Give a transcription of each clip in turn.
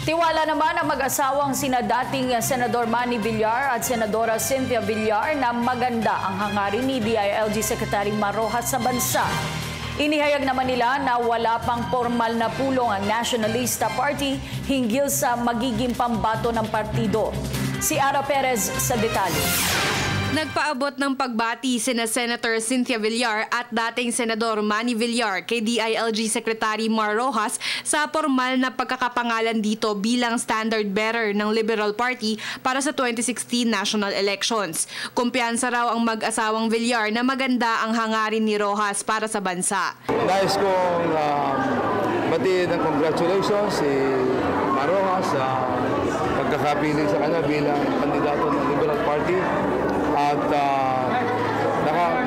Tiwala naman ang mag-asawang sina dating Senador Manny Villar at Senadora Cynthia Villar na maganda ang hangarin ni DILG Secretary Mar Rojas sa bansa. Inihayag naman nila na wala pang formal na pulong ang Nationalista Party hinggil sa magiging pambato ng partido. Si Ara Perez sa detalye. Nagpaabot ng pagbati sina Senator Cynthia Villar at dating Senador Manny Villar kay DILG Secretary Mar Rojas sa formal na pagkakapangalan dito bilang standard bearer ng Liberal Party para sa 2016 national elections. Kumpiyansa raw ang mag-asawang Villar na maganda ang hangarin ni Rojas para sa bansa. Nais kong batiin ng congratulations si Mar Rojas sa pagkakapiling sa kanya bilang kandidato ng Liberal Party. At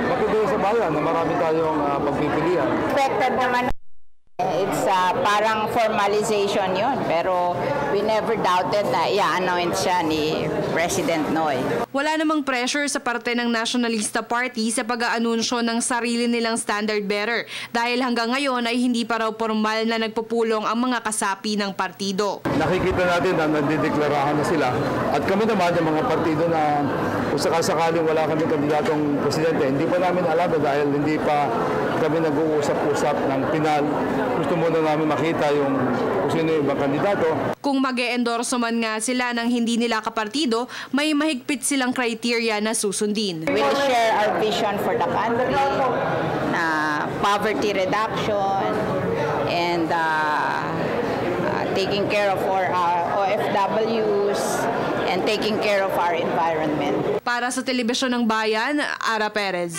makikita sa bayan na marami tayong pagpipilian. Expected naman. It's parang formalization yun. Pero we never doubted na i-announce siya ni President Noy. Wala namang pressure sa parte ng Nationalista Party sa pag-aanunsyo ng sarili nilang standard bearer dahil hanggang ngayon ay hindi pa raw formal na nagpupulong ang mga kasapi ng partido. Nakikita natin na nandideklarahan na sila at kami naman yung mga partido na kung sakasakaling wala kami kandidatong presidente, hindi pa namin alam dahil hindi pa kami nag-uusap-usap ng pinal. Gusto muna namin makita yung kung sino yung ibang kandidato. Kung mag-e-endorso man nga sila ng hindi nila kapartido, may mahigpit silang criteria na susundin. We'll share our vision for the country, na poverty reduction, and taking care of our OFWs, and taking care of our environment. Para sa Telebisyon ng Bayan, Ara Perez.